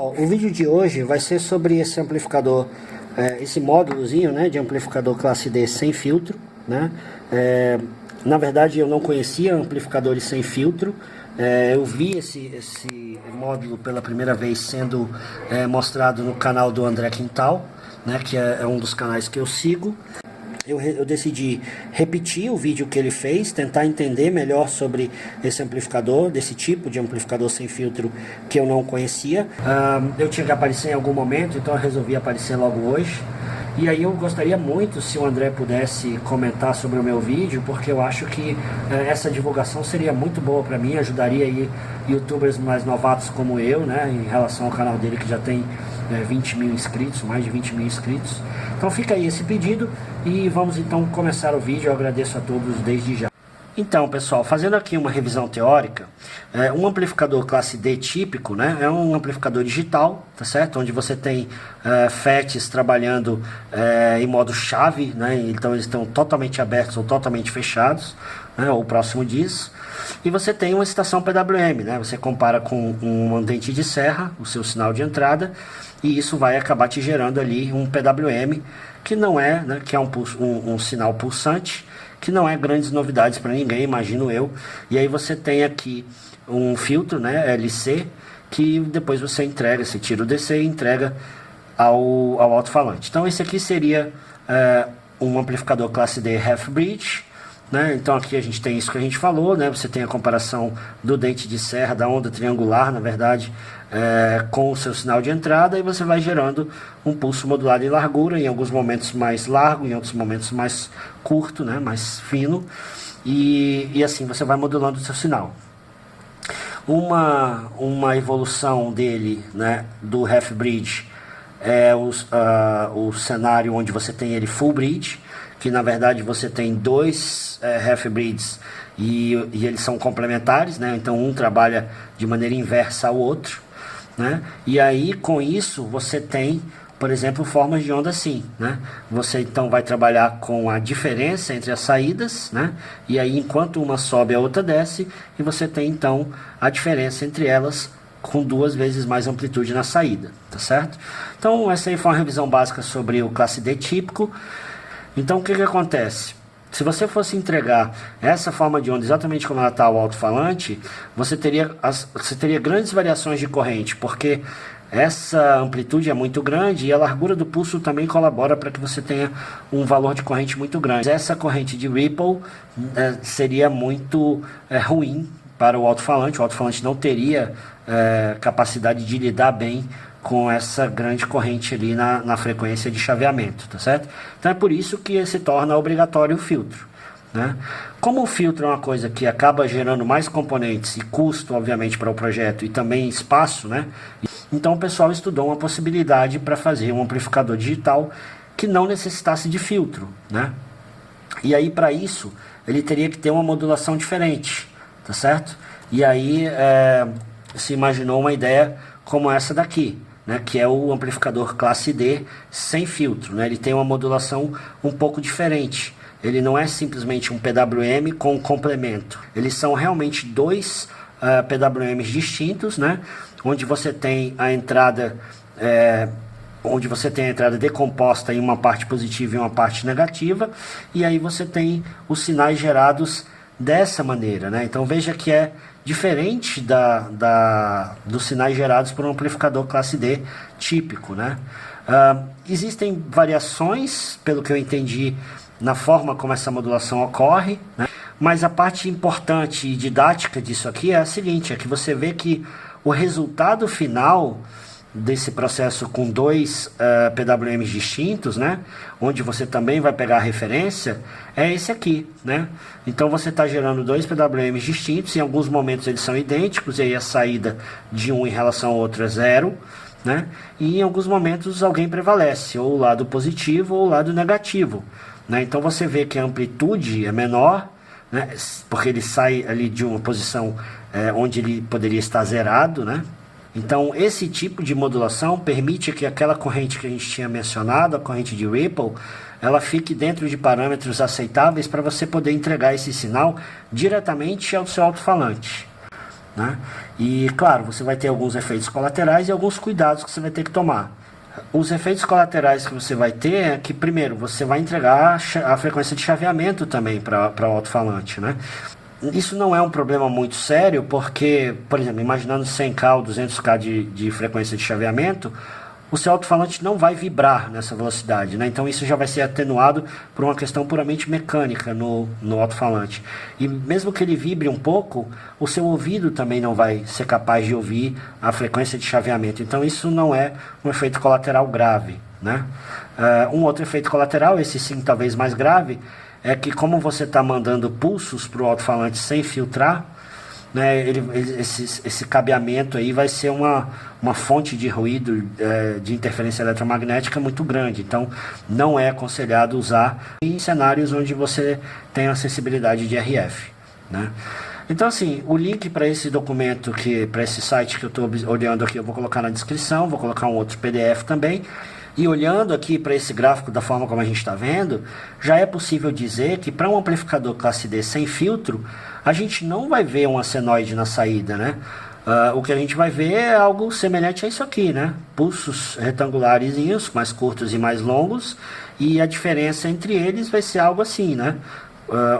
pessoal, o vídeo de hoje vai ser sobre esse amplificador, esse módulozinho, né, de amplificador classe D sem filtro, né? Na verdade eu não conhecia amplificadores sem filtro. Eu vi esse módulo pela primeira vez sendo mostrado no canal do André Quintal, né, que é um dos canais que eu sigo. Eu decidi repetir o vídeo que ele fez, tentar entender melhor sobre esse amplificador, desse tipo de amplificador sem filtro que eu não conhecia. Eu tinha que aparecer em algum momento, então eu resolvi aparecer logo hoje. E aí eu gostaria muito se o André pudesse comentar sobre o meu vídeo, porque eu acho que essa divulgação seria muito boa para mim, ajudaria aí youtubers mais novatos como eu, né, em relação ao canal dele que já tem 20 mil inscritos, mais de 20 mil inscritos. Então fica aí esse pedido e vamos então começar o vídeo. Eu agradeço a todos desde já. Então, pessoal, fazendo aqui uma revisão teórica, um amplificador classe D típico, né, é um amplificador digital, tá certo? Onde você tem FETs trabalhando em modo chave, né, então eles estão totalmente abertos ou totalmente fechados, né, ou próximo disso. E você tem uma estação PWM, né, você compara com um dente de serra, o seu sinal de entrada, e isso vai acabar te gerando ali um PWM, que não é, né, que é um sinal pulsante, que não é grandes novidades para ninguém, imagino eu. E aí você tem aqui um filtro, né, LC, que depois você entrega, você tira o DC e entrega ao alto-falante. Então esse aqui seria um amplificador classe D half-bridge, né? Então aqui a gente tem isso que a gente falou, né? Você tem a comparação do dente de serra, da onda triangular, na verdade, com o seu sinal de entrada, e você vai gerando um pulso modulado em largura, em alguns momentos mais largo, em outros momentos mais curto, né? Mais fino, e assim você vai modulando o seu sinal. Uma evolução dele, né, do half-bridge é o cenário onde você tem ele full bridge, que na verdade você tem dois half-bridges e eles são complementares, né? Então um trabalha de maneira inversa ao outro, né? E aí com isso você tem, por exemplo, formas de onda assim, né? Você então vai trabalhar com a diferença entre as saídas, né? E aí enquanto uma sobe a outra desce, e você tem então a diferença entre elas com 2 vezes mais amplitude na saída, tá certo? Então essa aí foi uma revisão básica sobre o classe D típico. Então o que acontece? Se você fosse entregar essa forma de onda exatamente como ela está ao alto-falante, você teria grandes variações de corrente, porque essa amplitude é muito grande e a largura do pulso também colabora para que você tenha um valor de corrente muito grande. Essa corrente de ripple seria muito ruim para o alto-falante. O alto-falante não teria capacidade de lidar bem com essa grande corrente ali na frequência de chaveamento, tá certo? Então é por isso que se torna obrigatório o filtro, né? Como o filtro é uma coisa que acaba gerando mais componentes e custo, obviamente, para o projeto e também espaço, né? Então o pessoal estudou uma possibilidade para fazer um amplificador digital que não necessitasse de filtro, né? E aí para isso ele teria que ter uma modulação diferente, tá certo? E aí se imaginou uma ideia como essa daqui, né, que é o amplificador classe D sem filtro, né? Ele tem uma modulação um pouco diferente. Ele não é simplesmente um PWM com complemento. Eles são realmente dois PWMs distintos, né? Onde você tem a entrada decomposta em uma parte positiva e uma parte negativa, e aí você tem os sinais gerados dessa maneira, né? Então veja que é diferente dos sinais gerados por um amplificador classe D típico, né? Existem variações, pelo que eu entendi, na forma como essa modulação ocorre, né? Mas a parte importante e didática disso aqui é a seguinte, é que você vê que o resultado final desse processo com dois PWMs distintos, né, onde você também vai pegar a referência, é esse aqui, né? Então você está gerando dois PWMs distintos, em alguns momentos eles são idênticos, e aí a saída de um em relação ao outro é 0, né? E em alguns momentos alguém prevalece, ou o lado positivo ou o lado negativo, né? Então você vê que a amplitude é menor, né, porque ele sai ali de uma posição onde ele poderia estar zerado, né? Então esse tipo de modulação permite que aquela corrente que a gente tinha mencionado, a corrente de ripple, ela fique dentro de parâmetros aceitáveis para você poder entregar esse sinal diretamente ao seu alto-falante. né? E claro, você vai ter alguns efeitos colaterais e alguns cuidados que você vai ter que tomar. Os efeitos colaterais que você vai ter é que, primeiro, você vai entregar a frequência de chaveamento também para o alto-falante, né? Isso não é um problema muito sério, porque, por exemplo, imaginando 100K ou 200K de frequência de chaveamento, o seu alto-falante não vai vibrar nessa velocidade, né? Então isso já vai ser atenuado por uma questão puramente mecânica no alto-falante. E mesmo que ele vibre um pouco, o seu ouvido também não vai ser capaz de ouvir a frequência de chaveamento. Então isso não é um efeito colateral grave, né? Um outro efeito colateral, esse sim talvez mais grave, é que como você está mandando pulsos para o alto-falante sem filtrar, né, esse cabeamento aí vai ser uma fonte de ruído, de interferência eletromagnética muito grande. Então, não é aconselhado usar em cenários onde você tem a sensibilidade de RF, né? Então, assim, o link para esse documento, para esse site que eu estou olhando aqui, eu vou colocar na descrição, vou colocar um outro PDF também. E olhando aqui para esse gráfico da forma como a gente está vendo, já é possível dizer que para um amplificador classe D sem filtro, a gente não vai ver um senoide na saída, né? O que a gente vai ver é algo semelhante a isso aqui, né? Pulsos retangulares, mais curtos e mais longos, e a diferença entre eles vai ser algo assim, né?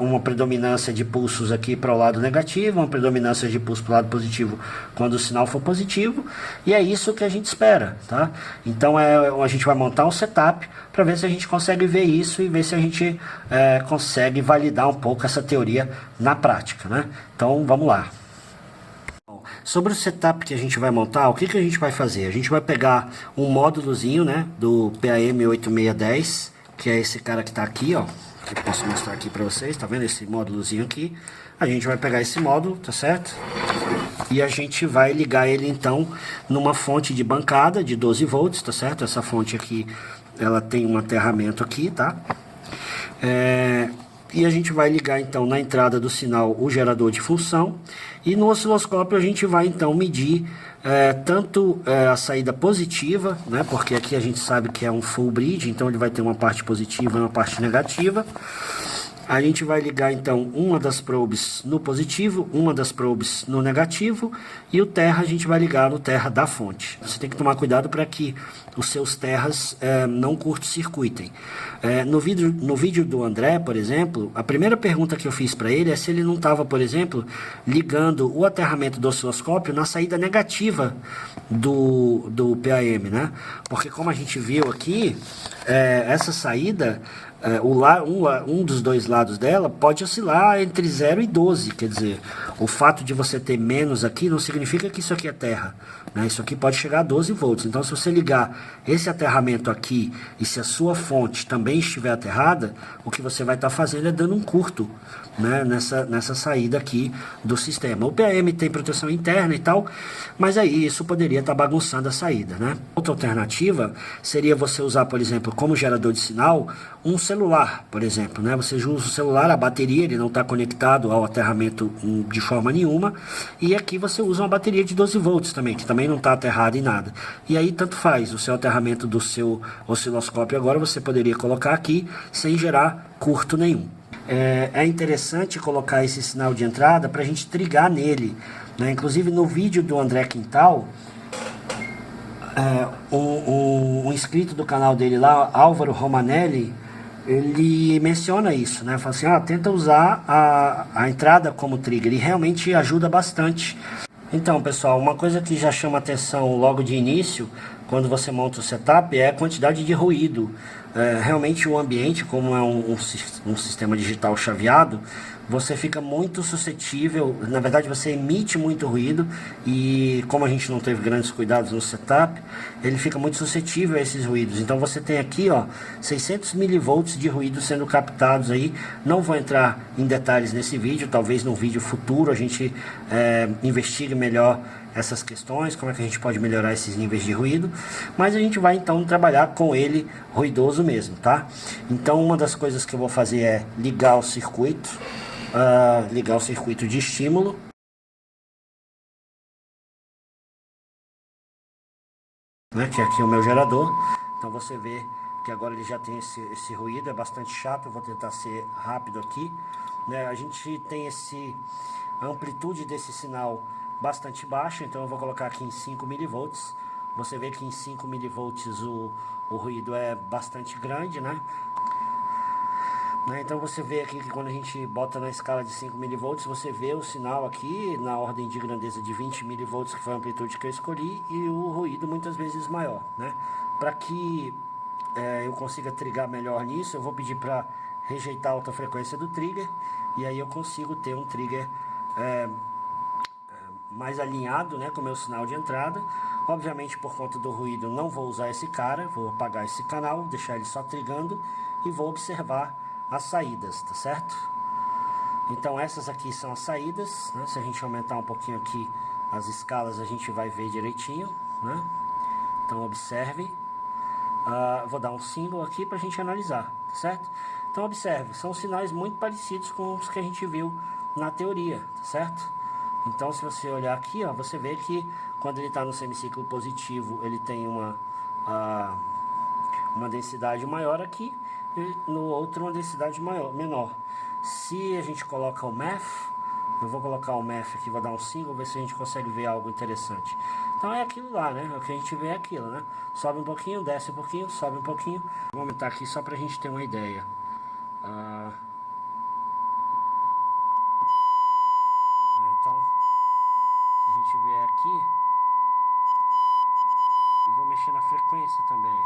Uma predominância de pulsos aqui para o lado negativo, uma predominância de pulsos para o lado positivo quando o sinal for positivo, e é isso que a gente espera, tá? Então a gente vai montar um setup para ver se a gente consegue ver isso e ver se a gente consegue validar um pouco essa teoria na prática, né? Então vamos lá. Sobre o setup que a gente vai montar, o que a gente vai fazer? A gente vai pegar um módulozinho, né, do PAM8610, que é esse cara que está aqui, ó, que eu posso mostrar aqui para vocês, tá vendo esse módulozinho aqui? A gente vai pegar esse módulo, tá certo? E a gente vai ligar ele então numa fonte de bancada de 12 volts, tá certo? Essa fonte aqui, ela tem um aterramento aqui, tá? E a gente vai ligar então na entrada do sinal o gerador de função, e no osciloscópio a gente vai então medir tanto a saída positiva, né, porque aqui a gente sabe que é um full bridge, então ele vai ter uma parte positiva e uma parte negativa. A gente vai ligar então uma das probes no positivo, uma das probes no negativo, e o terra a gente vai ligar no terra da fonte. Você tem que tomar cuidado para que os seus terras não curto-circuitem. No vídeo do André, por exemplo, a primeira pergunta que eu fiz para ele é se ele não estava, por exemplo, ligando o aterramento do osciloscópio na saída negativa do PAM, né? Porque como a gente viu aqui, essa saída, um dos dois lados dela pode oscilar entre 0 e 12, quer dizer, o fato de você ter menos aqui não significa que isso aqui é terra, né? Isso aqui pode chegar a 12 volts, então se você ligar esse aterramento aqui e se a sua fonte também estiver aterrada, o que você vai estar fazendo é dando um curto, né, nessa saída aqui do sistema. O PAM tem proteção interna e tal, mas aí isso poderia estar bagunçando a saída, né? Outra alternativa seria você usar, por exemplo, como gerador de sinal, um celular, por exemplo, né? Você usa o celular, a bateria, ele não está conectado ao aterramento de forma nenhuma, e aqui você usa uma bateria de 12 volts também, que também não está aterrada em nada. E aí tanto faz, o seu aterramento do seu osciloscópio agora você poderia colocar aqui sem gerar curto nenhum. É interessante colocar esse sinal de entrada para a gente trigar nele, né? Inclusive no vídeo do André Quintal, um inscrito do canal dele lá, Álvaro Romanelli, ele menciona isso, né? Fala assim, tenta usar a entrada como trigger, e realmente ajuda bastante. Então, pessoal, uma coisa que já chama atenção logo de início, quando você monta o setup, é a quantidade de ruído. Realmente o ambiente, como é um sistema digital chaveado, você fica muito suscetível, na verdade você emite muito ruído, e como a gente não teve grandes cuidados no setup, ele fica muito suscetível a esses ruídos. Então você tem aqui 600 milivolts de ruído sendo captados aí. Não vou entrar em detalhes nesse vídeo, talvez num vídeo futuro a gente investigue melhor essas questões, como é que a gente pode melhorar esses níveis de ruído, mas a gente vai então trabalhar com ele ruidoso mesmo, tá? Então uma das coisas que eu vou fazer é ligar o circuito, de estímulo. Né, que aqui é o meu gerador. Então você vê que agora ele já tem esse ruído, é bastante chato, eu vou tentar ser rápido aqui. Né? A gente tem a amplitude desse sinal bastante baixa, então eu vou colocar aqui em 5 milivolts. Você vê que em 5 milivolts o ruído é bastante grande, né? Então você vê aqui que quando a gente bota na escala de 5 milivolts, você vê o sinal aqui na ordem de grandeza de 20 milivolts, que foi a amplitude que eu escolhi, e o ruído muitas vezes maior, né? Para que eu consiga trigar melhor nisso, eu vou pedir para rejeitar a alta frequência do trigger, e aí eu consigo ter um trigger mais alinhado, né, com o meu sinal de entrada. Obviamente, por conta do ruído, não vou usar esse cara, vou apagar esse canal, deixar ele só trigando e vou observar as saídas, tá certo? Então essas aqui são as saídas, né? Se a gente aumentar um pouquinho aqui as escalas, a gente vai ver direitinho, né? Então observe. Vou dar um símbolo aqui para a gente analisar, tá certo? Então observe, são sinais muito parecidos com os que a gente viu na teoria, tá certo? Então se você olhar aqui, ó, você vê que quando ele está no semiciclo positivo, ele tem uma densidade maior aqui, e no outro uma densidade menor. Se a gente coloca o math, eu vou colocar o math aqui, vou dar um símbolo, ver se a gente consegue ver algo interessante. Então é aquilo lá, né? O que a gente vê é aquilo, né? Sobe um pouquinho, desce um pouquinho, sobe um pouquinho. Vou aumentar aqui só pra gente ter uma ideia. Então, se a gente vier aqui, e vou mexer na frequência também.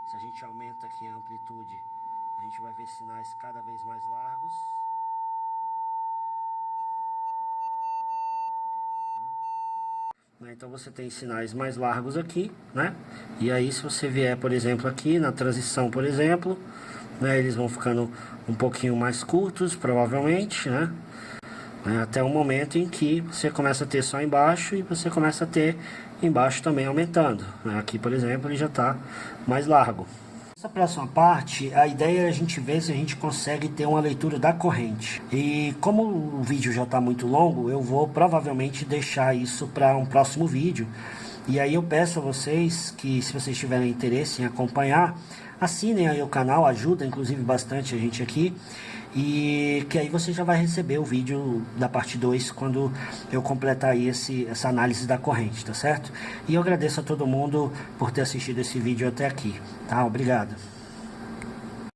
Se a gente aumenta aqui a amplitude, a gente vai ver sinais cada vez mais largos. Então você tem sinais mais largos aqui, né? E aí se você vier, por exemplo, aqui na transição, por exemplo, né, eles vão ficando um pouquinho mais curtos, provavelmente, né? Até o momento em que você começa a ter só embaixo e você começa a ter embaixo também aumentando, né? Aqui, por exemplo, ele já está mais largo. Essa próxima parte, a ideia é a gente ver se a gente consegue ter uma leitura da corrente. E como o vídeo já está muito longo, eu vou provavelmente deixar isso para um próximo vídeo. E aí eu peço a vocês que, se vocês tiverem interesse em acompanhar, assinem aí o canal, ajuda inclusive bastante a gente aqui. E que aí você já vai receber o vídeo da parte 2 quando eu completar aí essa análise da corrente, tá certo? E eu agradeço a todo mundo por ter assistido esse vídeo até aqui, tá? Obrigado.